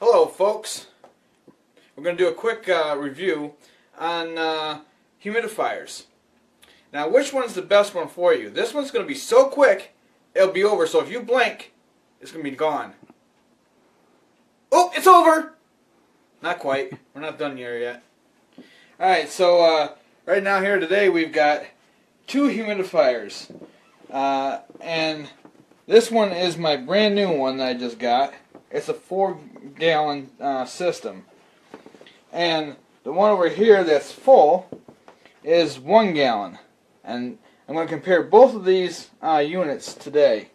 Hello folks, we're going to do a quick review on humidifiers. Now which one's the best one for you? This one's going to be so quick it'll be over, so if you blink it's going to be gone. Oh, it's over! Not quite, we're not done here yet. Alright, so right now here today we've got two humidifiers, and this one is my brand new one that I just got. It's a 4-gallon system, and the one over here that's full is 1 gallon, and I'm going to compare both of these units today.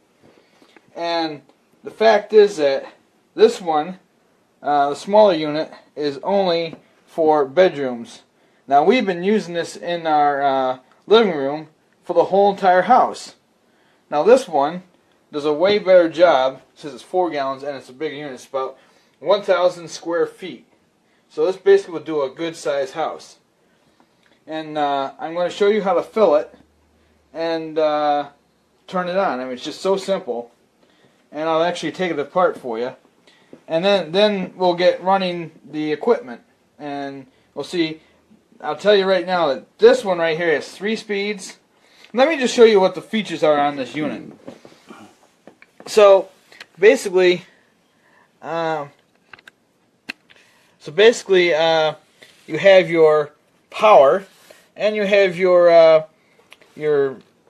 And the fact is that this one, the smaller unit, is only for bedrooms. Now we've been using this in our living room for the whole entire house. Now this one does a way better job, since it's 4 gallons and it's a bigger unit. It's about 1,000 square feet. So this basically would do a good sized house. And I'm going to show you how to fill it and turn it on. I mean, it's just so simple. And I'll actually take it apart for you. And then we'll get running the equipment. And we'll see. I'll tell you right now that this one right here has 3 speeds. Let me just show you what the features are on this unit. So basically, you have your power and you have your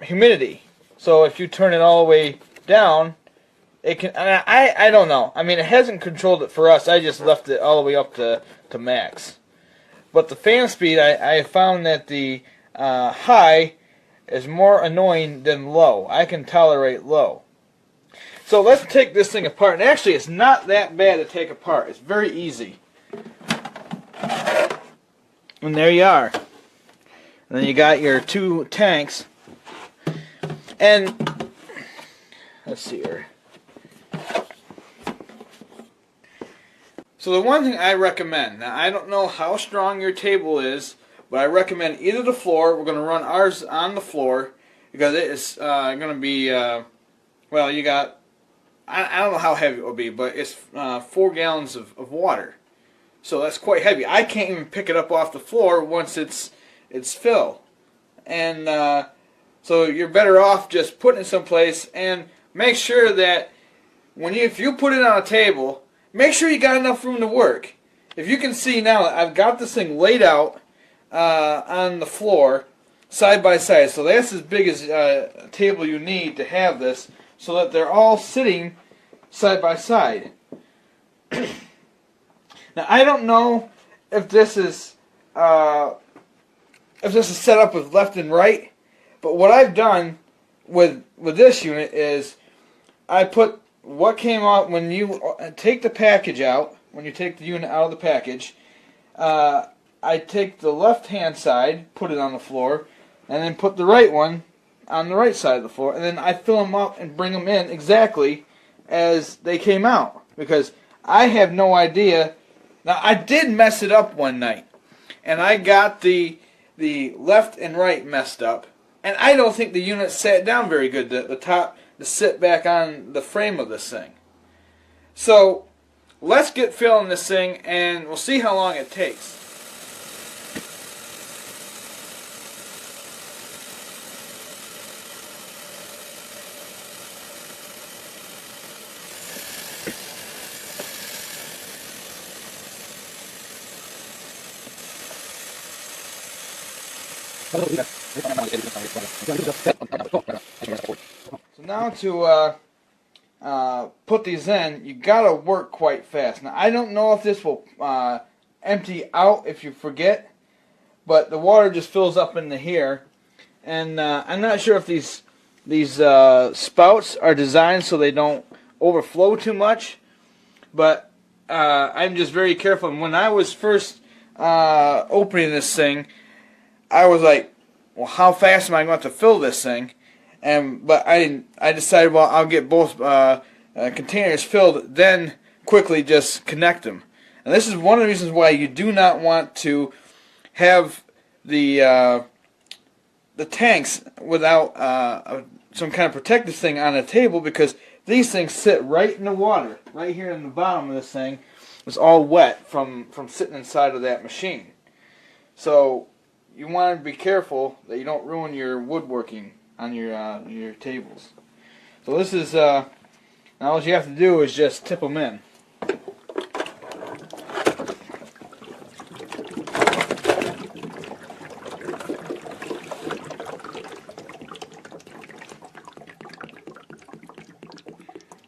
humidity. So if you turn it all the way down, it can. I don't know. I mean, it hasn't controlled it for us. I just left it all the way up to max. But the fan speed, I found that the high is more annoying than low. I can tolerate low. So let's take this thing apart. And actually, it's not that bad to take apart. It's very easy. And there you are. And then you got your 2 tanks. And let's see here. So the one thing I recommend, now I don't know how strong your table is, but I recommend either the floor. We're going to run ours on the floor because it is going to be, well, you got, I don't know how heavy it will be, but it's 4 gallons of water. So that's quite heavy. I can't even pick it up off the floor once it's filled. And so you're better off just putting it someplace, and make sure that if you put it on a table, make sure you got enough room to work. If you can see now, I've got this thing laid out on the floor side by side. So that's as big as a table you need to have this, so that they're all sitting side by side. Now I don't know if this is set up with left and right, but what I've done with this unit is I put what came out when you take the package out. When you take the unit out of the package, I take the left hand side, put it on the floor, and then put the right one on the right side of the floor, and then I fill them up and bring them in exactly as they came out, because I have no idea. Now I did mess it up one night, and I got the left and right messed up, and I don't think the unit sat down very good, the top to sit back on the frame of this thing. So let's get filling this thing, and we'll see how long it takes. So now to put these in, you gotta work quite fast. Now I don't know if this will empty out if you forget, but the water just fills up into here, and I'm not sure if these spouts are designed so they don't overflow too much, but I'm just very careful. And when I was first opening this thing, I was like, well, how fast am I going to fill this thing? But I decided, well, I'll get both containers filled, then quickly just connect them. And this is one of the reasons why you do not want to have the tanks without some kind of protective thing on a table, because these things sit right in the water, right here in the bottom of this thing, was all wet from sitting inside of that machine. So you want to be careful that you don't ruin your woodworking on your tables. So this is now all you have to do is just tip them in.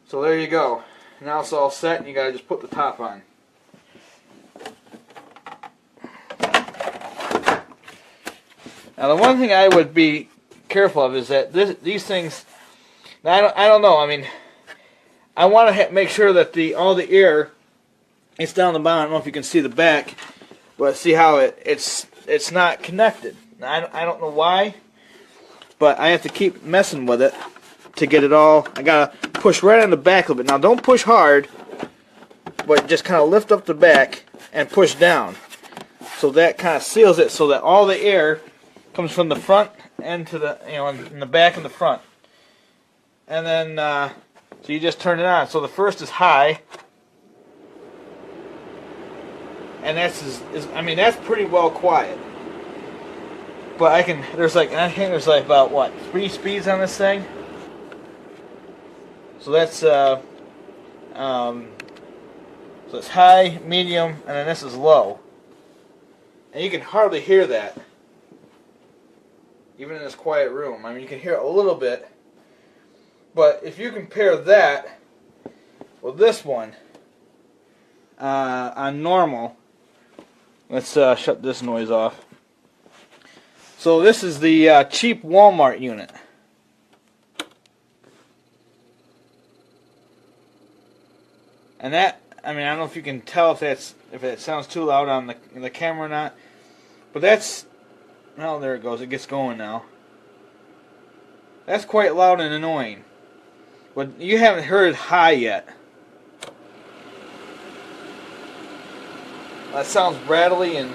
So there you go. Now it's all set, and you gotta just put the top on. Now the one thing I would be careful of is that these things. I don't know. I mean, I want to make sure that all the air is down the bottom. I don't know if you can see the back, but see how it's not connected. Now, I don't know why, but I have to keep messing with it to get it all. I gotta push right on the back a little bit. Now don't push hard, but just kind of lift up the back and push down. So that kind of seals it so that all the air comes from the front and to the, in the back and the front. And then so you just turn it on. So the first is high, and I mean that's pretty well quiet. But I think there's like about what, 3 speeds on this thing. So that's so it's high, medium, and then this is low. And you can hardly hear that, even in this quiet room. I mean, you can hear it a little bit. But if you compare that with this one on normal, let's shut this noise off. So this is the cheap Walmart unit. And that, I mean, I don't know if you can tell if it sounds too loud on the camera or not. But that's, well, there it goes. It gets going now. That's quite loud and annoying. But you haven't heard high yet. That sounds rattly, and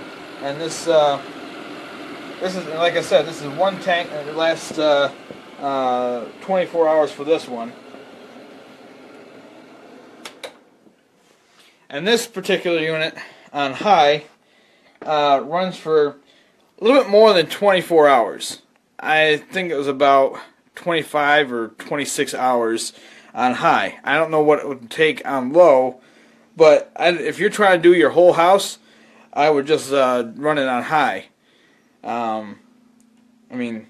this is, like I said, this is one tank, and it lasts 24 hours for this one. And this particular unit on high runs for a little bit more than 24 hours. I think it was about 25 or 26 hours on high. I don't know what it would take on low, but if you're trying to do your whole house, I would just run it on high. I mean,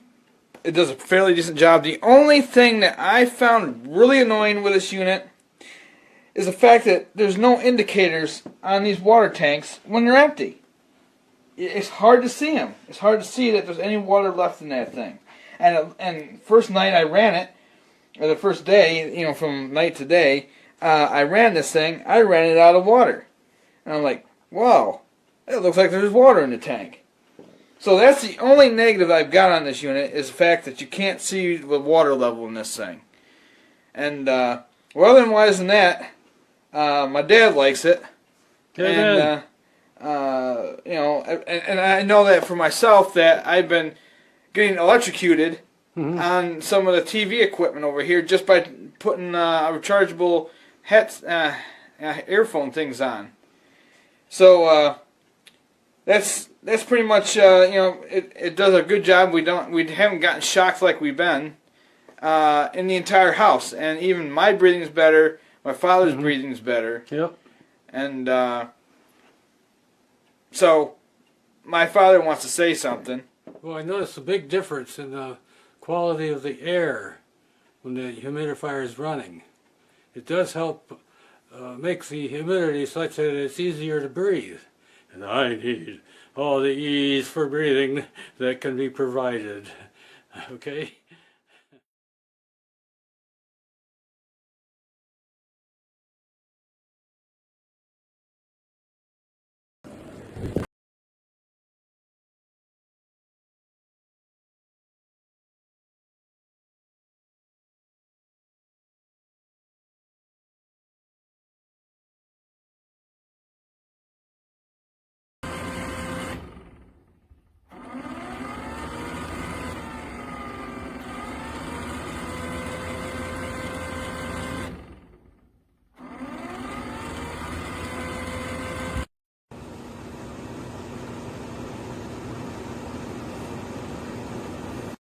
it does a fairly decent job. The only thing that I found really annoying with this unit is the fact that there's no indicators on these water tanks when they're empty. It's hard to see them. It's hard to see that there's any water left in that thing. And first night I ran it, or the first day, from night to day, I ran this thing. I ran it out of water, and I'm like, wow, it looks like there's water in the tank. So that's the only negative I've got on this unit, is the fact that you can't see the water level in this thing. And otherwise than that, my dad likes it. And and I know that for myself that I've been getting electrocuted on some of the TV equipment over here just by putting rechargeable earphone things on. So that's pretty much it does a good job. We haven't gotten shocked like we've been in the entire house, and even my breathing's better. My father's breathing's better. Yep. And so my father wants to say something. Well, I noticed a big difference in the quality of the air when the humidifier is running. It does help make the humidity such that it's easier to breathe. And I need all the ease for breathing that can be provided. Okay?